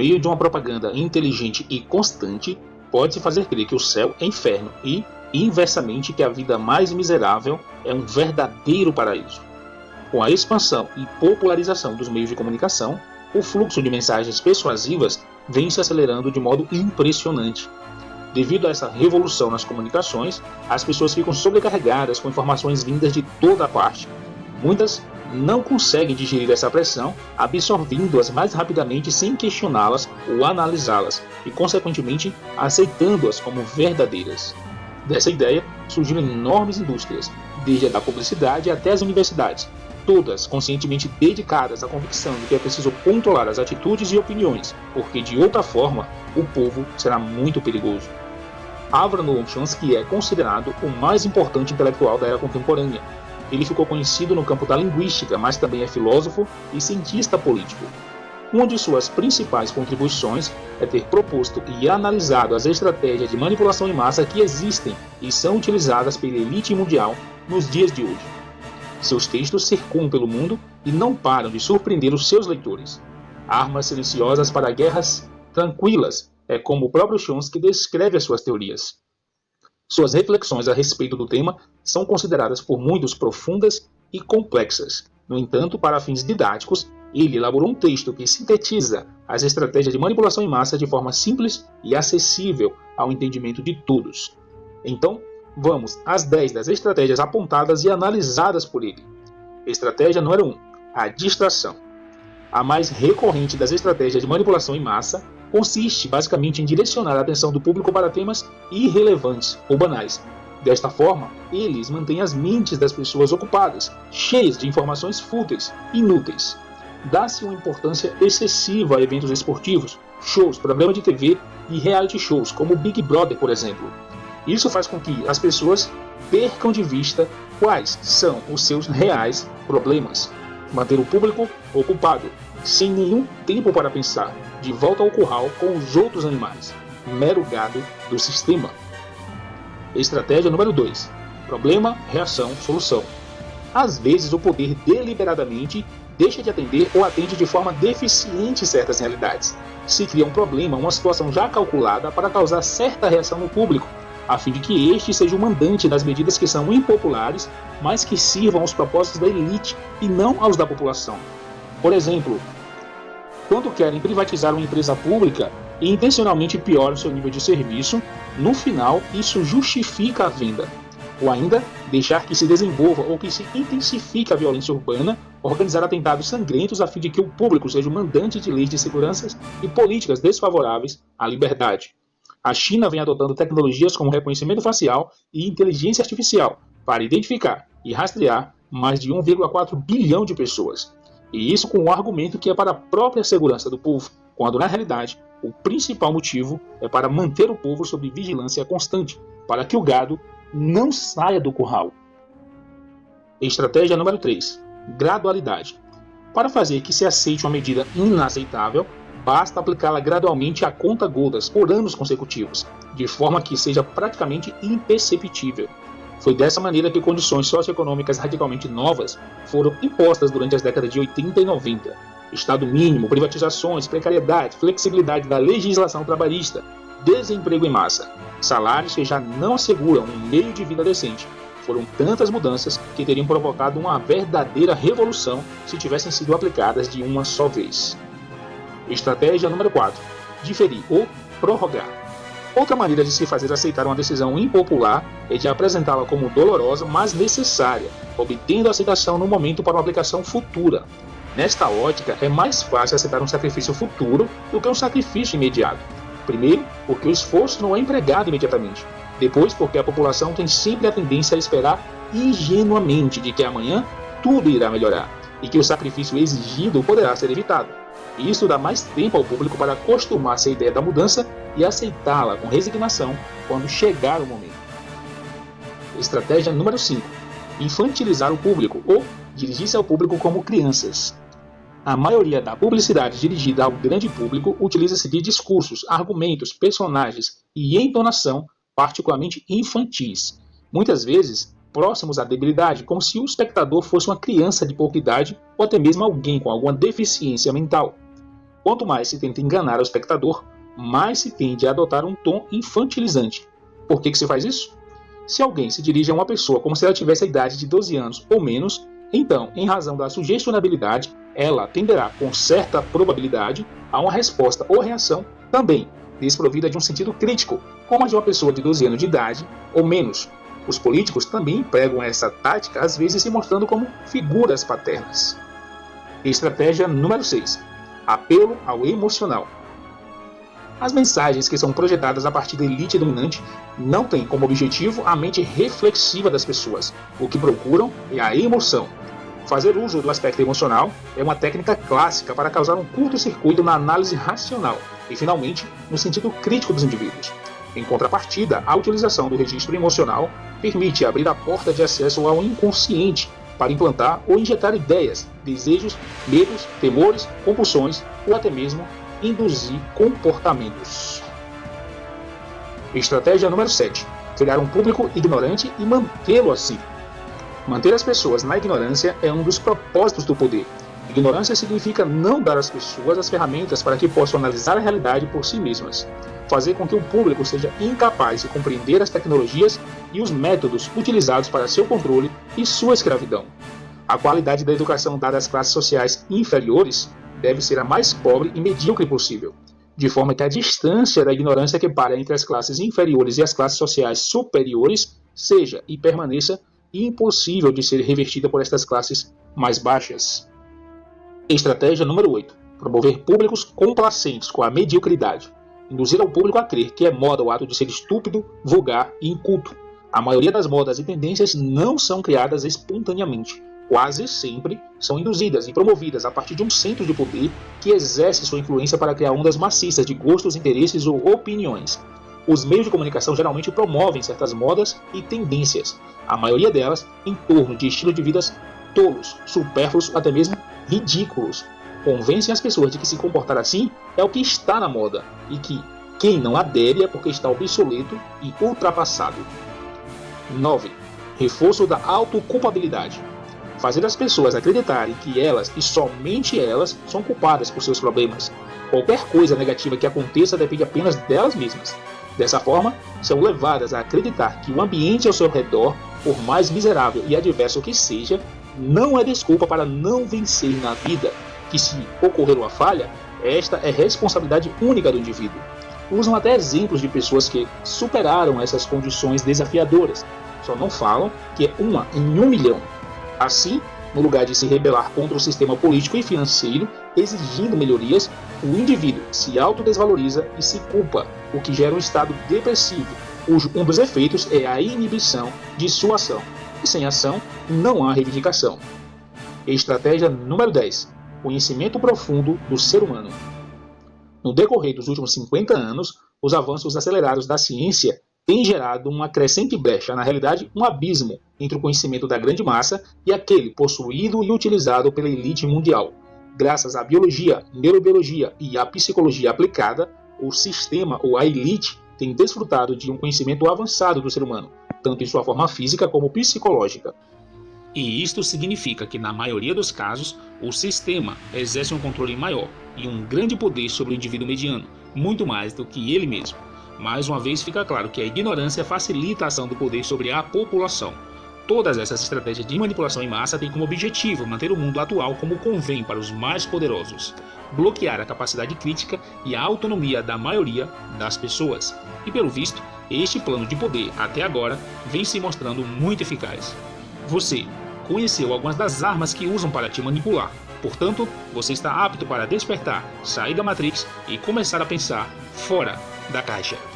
meio de uma propaganda inteligente e constante, pode-se fazer crer que o céu é inferno e, inversamente, que a vida mais miserável é um verdadeiro paraíso. Com a expansão e popularização dos meios de comunicação, o fluxo de mensagens persuasivas vem se acelerando de modo impressionante. Devido a essa revolução nas comunicações, as pessoas ficam sobrecarregadas com informações vindas de toda parte. Muitas não conseguem digerir essa pressão, absorvendo-as mais rapidamente sem questioná-las ou analisá-las e, consequentemente, aceitando-as como verdadeiras. Dessa ideia surgiram enormes indústrias, desde a da publicidade até as universidades, todas conscientemente dedicadas à convicção de que é preciso controlar as atitudes e opiniões, porque de outra forma o povo será muito perigoso. Abraham Noam Chomsky é considerado o mais importante intelectual da era contemporânea. Ele ficou conhecido no campo da linguística, mas também é filósofo e cientista político. Uma de suas principais contribuições é ter proposto e analisado as estratégias de manipulação em massa que existem e são utilizadas pela elite mundial nos dias de hoje. Seus textos circulam pelo mundo e não param de surpreender os seus leitores. Armas silenciosas para guerras tranquilas é como o próprio Chomsky descreve as suas teorias. Suas reflexões a respeito do tema são consideradas por muitos profundas e complexas. No entanto, para fins didáticos, ele elaborou um texto que sintetiza as estratégias de manipulação em massa de forma simples e acessível ao entendimento de todos. Então, vamos às 10 das estratégias apontadas e analisadas por ele. Estratégia número 1. A distração. A mais recorrente das estratégias de manipulação em massa consiste basicamente em direcionar a atenção do público para temas irrelevantes ou banais. Desta forma, eles mantêm as mentes das pessoas ocupadas, cheias de informações fúteis, inúteis. Dá-se uma importância excessiva a eventos esportivos, shows, programas de TV e reality shows, como o Big Brother, por exemplo. Isso faz com que as pessoas percam de vista quais são os seus reais problemas. Manter o público ocupado, sem nenhum tempo para pensar, de volta ao curral com os outros animais, mero gado do sistema. Estratégia número 2. Problema, reação, solução. Às vezes o poder deliberadamente deixa de atender ou atende de forma deficiente certas realidades. Se cria um problema, uma situação já calculada para causar certa reação no público, a fim de que este seja o mandante das medidas que são impopulares, mas que sirvam aos propósitos da elite e não aos da população. Por exemplo, quando querem privatizar uma empresa pública e intencionalmente pioram seu nível de serviço, no final isso justifica a venda. Ou ainda, deixar que se desenvolva ou que se intensifique a violência urbana, organizar atentados sangrentos a fim de que o público seja o mandante de leis de segurança e políticas desfavoráveis à liberdade. A China vem adotando tecnologias como reconhecimento facial e inteligência artificial para identificar e rastrear mais de 1,4 bilhão de pessoas. E isso com o argumento que é para a própria segurança do povo, quando na realidade o principal motivo é para manter o povo sob vigilância constante, para que o gado não saia do curral. Estratégia número 3. Gradualidade. Para fazer que se aceite uma medida inaceitável, basta aplicá-la gradualmente a conta-gotas por anos consecutivos, de forma que seja praticamente imperceptível. Foi dessa maneira que condições socioeconômicas radicalmente novas foram impostas durante as décadas de 80 e 90. Estado mínimo, privatizações, precariedade, flexibilidade da legislação trabalhista, desemprego em massa, salários que já não asseguram um meio de vida decente. Foram tantas mudanças que teriam provocado uma verdadeira revolução se tivessem sido aplicadas de uma só vez. Estratégia número 4. Diferir ou prorrogar. Outra maneira de se fazer aceitar uma decisão impopular é de apresentá-la como dolorosa, mas necessária, obtendo a aceitação no momento para uma aplicação futura. Nesta ótica, é mais fácil aceitar um sacrifício futuro do que um sacrifício imediato. Primeiro, porque o esforço não é empregado imediatamente. Depois, porque a população tem sempre a tendência a esperar ingenuamente de que amanhã tudo irá melhorar e que o sacrifício exigido poderá ser evitado. E isso dá mais tempo ao público para acostumar-se à ideia da mudança e aceitá-la com resignação quando chegar o momento. Estratégia número 5. Infantilizar o público ou dirigir-se ao público como crianças. A maioria da publicidade dirigida ao grande público utiliza-se de discursos, argumentos, personagens e entonação particularmente infantis, muitas vezes próximos à debilidade, como se o espectador fosse uma criança de pouca idade ou até mesmo alguém com alguma deficiência mental. Quanto mais se tenta enganar o espectador, mais se tende a adotar um tom infantilizante. Por que se faz isso? Se alguém se dirige a uma pessoa como se ela tivesse a idade de 12 anos ou menos, então, em razão da sugestionabilidade, ela tenderá com certa probabilidade a uma resposta ou reação também desprovida de um sentido crítico, como a de uma pessoa de 12 anos de idade ou menos. Os políticos também empregam essa tática, às vezes se mostrando como figuras paternas. Estratégia número 6. Apelo ao emocional. As mensagens que são projetadas a partir da elite dominante não têm como objetivo a mente reflexiva das pessoas. O que procuram é a emoção. Fazer uso do aspecto emocional é uma técnica clássica para causar um curto-circuito na análise racional e, finalmente, no sentido crítico dos indivíduos. Em contrapartida, a utilização do registro emocional permite abrir a porta de acesso ao inconsciente para implantar ou injetar ideias, desejos, medos, temores, compulsões ou até mesmo induzir comportamentos. Estratégia número 7. Criar um público ignorante e mantê-lo assim. Manter as pessoas na ignorância é um dos propósitos do poder. Ignorância significa não dar às pessoas as ferramentas para que possam analisar a realidade por si mesmas. Fazer com que o público seja incapaz de compreender as tecnologias e os métodos utilizados para seu controle e sua escravidão. A qualidade da educação dada às classes sociais inferiores deve ser a mais pobre e medíocre possível, de forma que a distância da ignorância que para entre as classes inferiores e as classes sociais superiores seja e permaneça impossível de ser revertida por estas classes mais baixas. Estratégia número 8. Promover públicos complacentes com a mediocridade. Induzir ao público a crer que é moda o ato de ser estúpido, vulgar e inculto. A maioria das modas e tendências não são criadas espontaneamente. Quase sempre são induzidas e promovidas a partir de um centro de poder que exerce sua influência para criar ondas maciças de gostos, interesses ou opiniões. Os meios de comunicação geralmente promovem certas modas e tendências, a maioria delas em torno de estilos de vidas tolos, supérfluos, até mesmo ridículos. Convencem as pessoas de que se comportar assim é o que está na moda e que quem não adere é porque está obsoleto e ultrapassado. 9. Reforço da autoculpabilidade. Fazer as pessoas acreditarem que elas e somente elas são culpadas por seus problemas. Qualquer coisa negativa que aconteça depende apenas delas mesmas. Dessa forma, são levadas a acreditar que o ambiente ao seu redor, por mais miserável e adverso que seja, não é desculpa para não vencer na vida, que se ocorrer uma falha, esta é responsabilidade única do indivíduo. Usam até exemplos de pessoas que superaram essas condições desafiadoras, só não falam que é uma em 1 milhão. Assim, no lugar de se rebelar contra o sistema político e financeiro, exigindo melhorias, o indivíduo se autodesvaloriza e se culpa, o que gera um estado depressivo, cujo um dos efeitos é a inibição de sua ação. E sem ação, não há reivindicação. Estratégia número 10. Conhecimento profundo do ser humano. No decorrer dos últimos 50 anos, os avanços acelerados da ciência têm gerado uma crescente brecha, na realidade um abismo, entre o conhecimento da grande massa e aquele possuído e utilizado pela elite mundial. Graças à biologia, neurobiologia e à psicologia aplicada, o sistema ou a elite tem desfrutado de um conhecimento avançado do ser humano, tanto em sua forma física como psicológica. E isto significa que, na maioria dos casos, o sistema exerce um controle maior e um grande poder sobre o indivíduo mediano, muito mais do que ele mesmo. Mais uma vez fica claro que a ignorância facilita a ação do poder sobre a população. Todas essas estratégias de manipulação em massa têm como objetivo manter o mundo atual como convém para os mais poderosos, bloquear a capacidade crítica e a autonomia da maioria das pessoas. E pelo visto, este plano de poder, até agora, vem se mostrando muito eficaz. Você conheceu algumas das armas que usam para te manipular. Portanto, você está apto para despertar, sair da Matrix e começar a pensar fora da caixa.